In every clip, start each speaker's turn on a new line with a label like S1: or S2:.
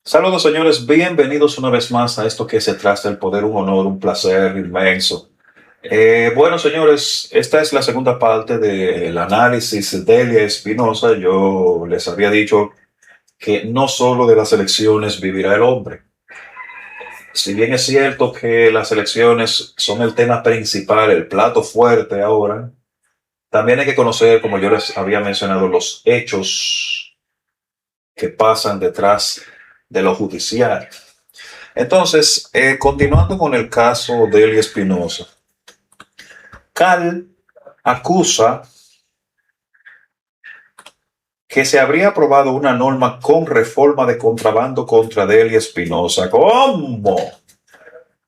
S1: Saludos señores, bienvenidos una vez más a esto que se trata del poder, un honor, un placer inmenso. Bueno señores, esta es la segunda parte del análisis de Elia Espinosa. Yo les había dicho que no solo de las elecciones vivirá el hombre. Si bien es cierto que las elecciones son el tema principal, el plato fuerte ahora, también hay que conocer, como yo les había mencionado, los hechos que pasan detrás de lo judicial. Entonces, continuando con el caso de Eli Espinosa, Cal acusa que se habría aprobado una norma con reforma de contrabando contra Eli Espinosa. ¿Cómo?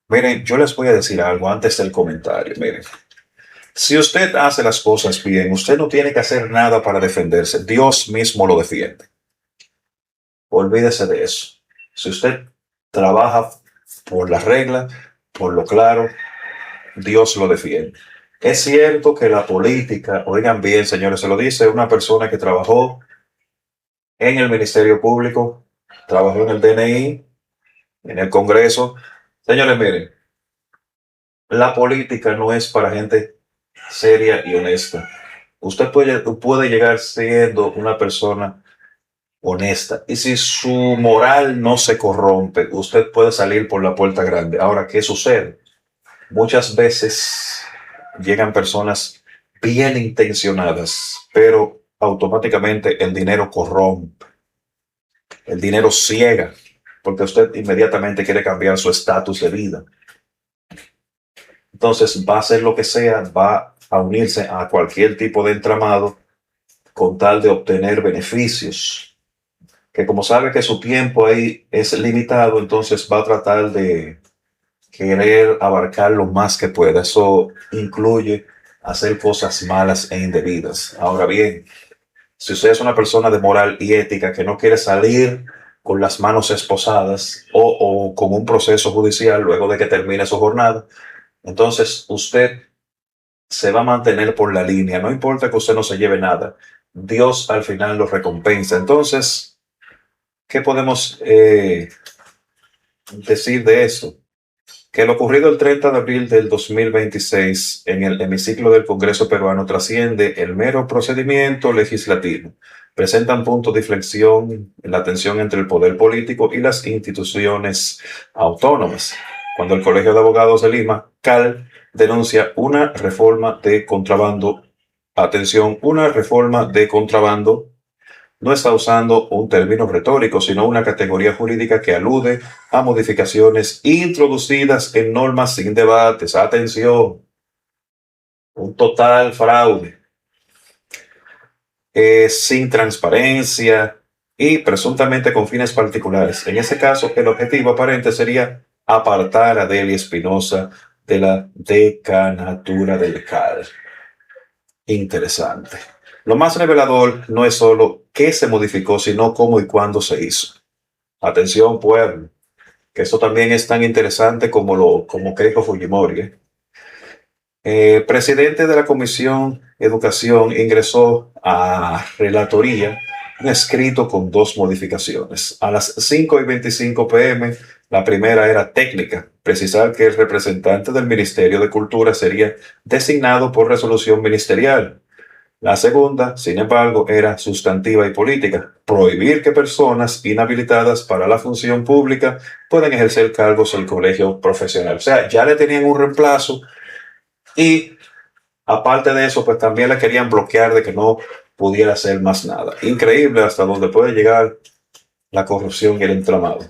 S1: Miren, yo les voy a decir algo antes del comentario. Miren, si usted hace las cosas bien, usted no tiene que hacer nada para defenderse. Dios mismo lo defiende. Olvídese de eso. Si usted trabaja por la regla, por lo claro, Dios lo defiende. Es cierto que la política, oigan bien, señores, se lo dice una persona que trabajó en el Ministerio Público, trabajó en el DNI, en el Congreso. Señores, miren, la política no es para gente seria y honesta. Usted puede llegar siendo una persona honesta y si su moral no se corrompe, usted puede salir por la puerta grande. Ahora, ¿qué sucede? Muchas veces llegan personas bien intencionadas, pero automáticamente el dinero corrompe, el dinero ciega, porque usted inmediatamente quiere cambiar su estatus de vida. Entonces va a hacer lo que sea, va a unirse a cualquier tipo de entramado con tal de obtener beneficios, que como sabe que su tiempo ahí es limitado, entonces va a tratar de querer abarcar lo más que pueda. Eso incluye hacer cosas malas e indebidas. Ahora bien, si usted es una persona de moral y ética que no quiere salir con las manos esposadas o con un proceso judicial luego de que termine su jornada, entonces usted se va a mantener por la línea. No importa que usted no se lleve nada. Dios al final lo recompensa. Entonces, ¿qué podemos decir de eso? Que lo ocurrido el 30 de abril del 2026 en el hemiciclo del Congreso peruano trasciende el mero procedimiento legislativo. Presentan puntos de inflexión en la tensión entre el poder político y las instituciones autónomas. Cuando el Colegio de Abogados de Lima, CAL, denuncia una reforma de contrabando, atención, una reforma de contrabando no está usando un término retórico, sino una categoría jurídica que alude a modificaciones introducidas en normas sin debates. Atención, un total fraude, sin transparencia y presuntamente con fines particulares. En ese caso, el objetivo aparente sería apartar a Deli Espinosa de la decanatura del CAL. Interesante. Lo más revelador no es solo qué se modificó, sino cómo y cuándo se hizo. Atención, pueblo, que esto también es tan interesante como Keiko Fujimori. Presidente de la Comisión Educación ingresó a relatoría un escrito con dos modificaciones. A las 5:25 p.m., la primera era técnica, precisar que el representante del Ministerio de Cultura sería designado por resolución ministerial. La segunda, sin embargo, era sustantiva y política, prohibir que personas inhabilitadas para la función pública puedan ejercer cargos en el colegio profesional. O sea, ya le tenían un reemplazo y aparte de eso, pues también le querían bloquear de que no pudiera hacer más nada. Increíble hasta donde puede llegar la corrupción y el entramado.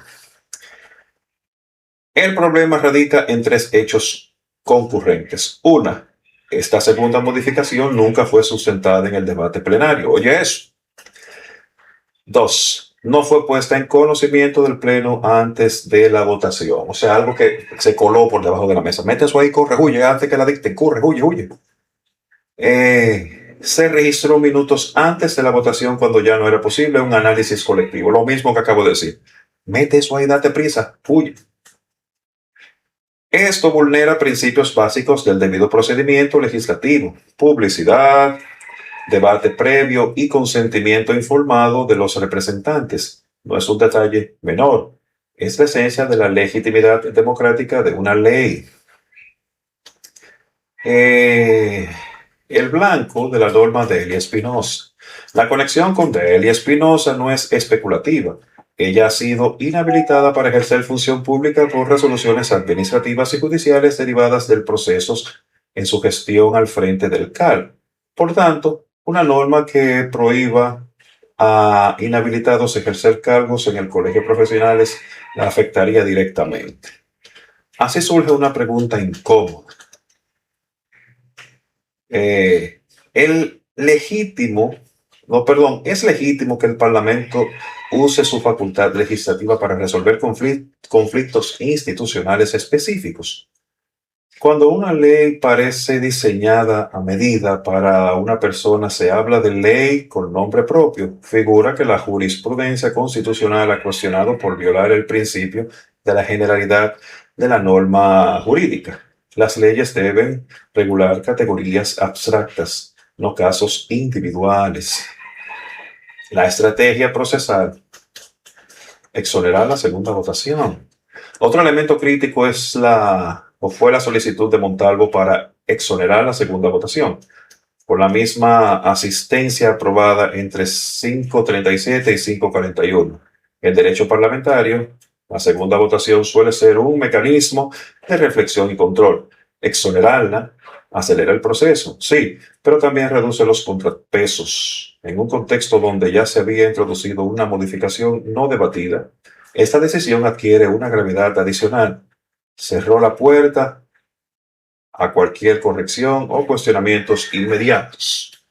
S1: El problema radica en tres hechos concurrentes. Una, esta segunda modificación nunca fue sustentada en el debate plenario. Oye eso. Dos, no fue puesta en conocimiento del Pleno antes de la votación. O sea, algo que se coló por debajo de la mesa. Mete eso ahí, corre, huye, antes que la dicten, corre, huye, huye. Se registró minutos antes de la votación cuando ya no era posible un análisis colectivo. Lo mismo que acabo de decir. Mete eso ahí, date prisa, huye. Esto vulnera principios básicos del debido procedimiento legislativo, publicidad, debate previo y consentimiento informado de los representantes. No es un detalle menor. Es la esencia de la legitimidad democrática de una ley. Eh, el blanco de la norma de Elia Espinosa. La conexión con Delia Espinosa no es especulativa. Ella ha sido inhabilitada para ejercer función pública por resoluciones administrativas y judiciales derivadas del procesos en su gestión al frente del CAL. Por tanto, una norma que prohíba a inhabilitados ejercer cargos en el colegio profesionales la afectaría directamente. Así surge una pregunta incómoda. El legítimo, no, perdón, es legítimo que el Parlamento use su facultad legislativa para resolver conflictos institucionales específicos. Cuando una ley parece diseñada a medida para una persona, se habla de ley con nombre propio, figura que la jurisprudencia constitucional ha cuestionado por violar el principio de la generalidad de la norma jurídica. Las leyes deben regular categorías abstractas, no casos individuales. La estrategia procesal. Exonerar la segunda votación. Otro elemento crítico fue la solicitud de Montalvo para exonerar la segunda votación, por la misma asistencia aprobada entre 5:37 y 5:41. El derecho parlamentario, la segunda votación suele ser un mecanismo de reflexión y control. Exonerarla acelera el proceso, sí, pero también reduce los contrapesos. En un contexto donde ya se había introducido una modificación no debatida, esta decisión adquiere una gravedad adicional. Cerró la puerta a cualquier corrección o cuestionamientos inmediatos.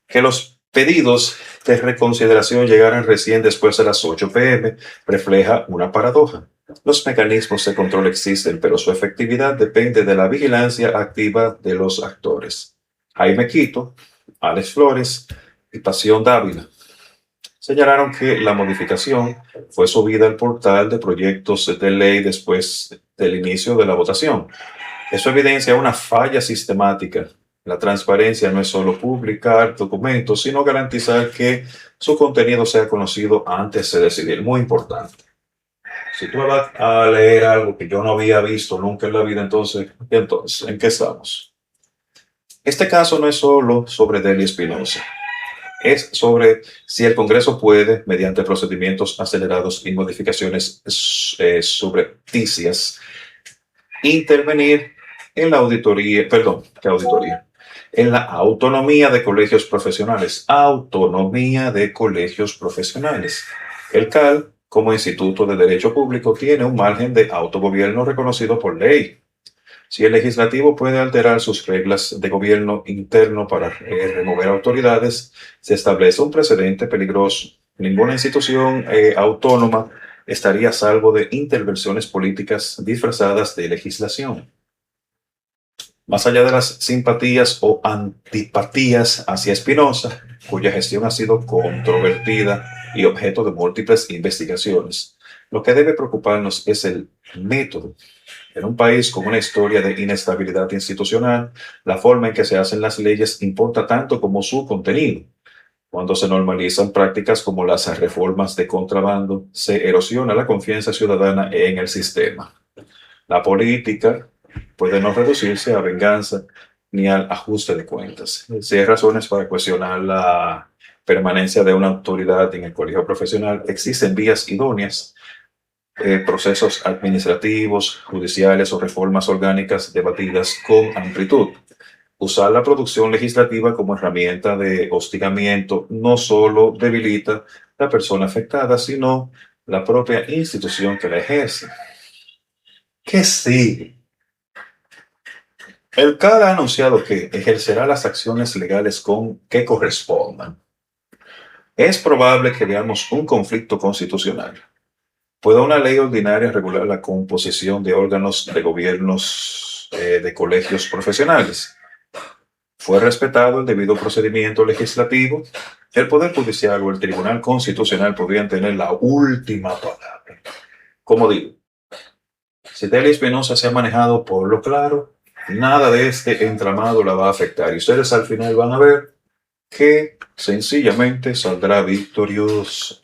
S1: Que los pedidos de reconsideración llegaran recién después de las 8 p.m. refleja una paradoja. Los mecanismos de control existen, pero su efectividad depende de la vigilancia activa de los actores. Jaime Quito, Alex Flores y Pasión Dávila señalaron que la modificación fue subida al portal de proyectos de ley después del inicio de la votación. Eso evidencia una falla sistemática. La transparencia no es solo publicar documentos, sino garantizar que su contenido sea conocido antes de decidir. Muy importante. Si tú vas a leer algo que yo no había visto nunca en la vida, entonces, ¿en qué estamos? Este caso no es solo sobre Delia Espinosa. Es sobre si el Congreso puede, mediante procedimientos acelerados y modificaciones subrepticias, intervenir en la auditoría, perdón, ¿qué auditoría? En la autonomía de colegios profesionales. Autonomía de colegios profesionales. El CAL, como Instituto de Derecho Público, tiene un margen de autogobierno reconocido por ley. Si el legislativo puede alterar sus reglas de gobierno interno para remover autoridades, se establece un precedente peligroso. Ninguna institución autónoma estaría a salvo de intervenciones políticas disfrazadas de legislación. Más allá de las simpatías o antipatías hacia Espinosa, cuya gestión ha sido controvertida y objeto de múltiples investigaciones, lo que debe preocuparnos es el método. En un país con una historia de inestabilidad institucional, la forma en que se hacen las leyes importa tanto como su contenido. Cuando se normalizan prácticas como las reformas de contrabando, se erosiona la confianza ciudadana en el sistema. La política puede no reducirse a venganza ni al ajuste de cuentas. Si hay razones para cuestionar la permanencia de una autoridad en el colegio profesional, existen vías idóneas, procesos administrativos, judiciales o reformas orgánicas debatidas con amplitud. Usar la producción legislativa como herramienta de hostigamiento no solo debilita la persona afectada, sino la propia institución que la ejerce. ¿Qué sigue? El CAD ha anunciado que ejercerá las acciones legales que correspondan. Es probable que veamos un conflicto constitucional. ¿Puede una ley ordinaria regular la composición de órganos de gobiernos de colegios profesionales? ¿Fue respetado el debido procedimiento legislativo? El Poder Judicial o el Tribunal Constitucional podrían tener la última palabra. Como digo, si Delia Espinosa se ha manejado por lo claro, nada de este entramado la va a afectar. Y ustedes al final van a ver que sencillamente saldrá victorioso.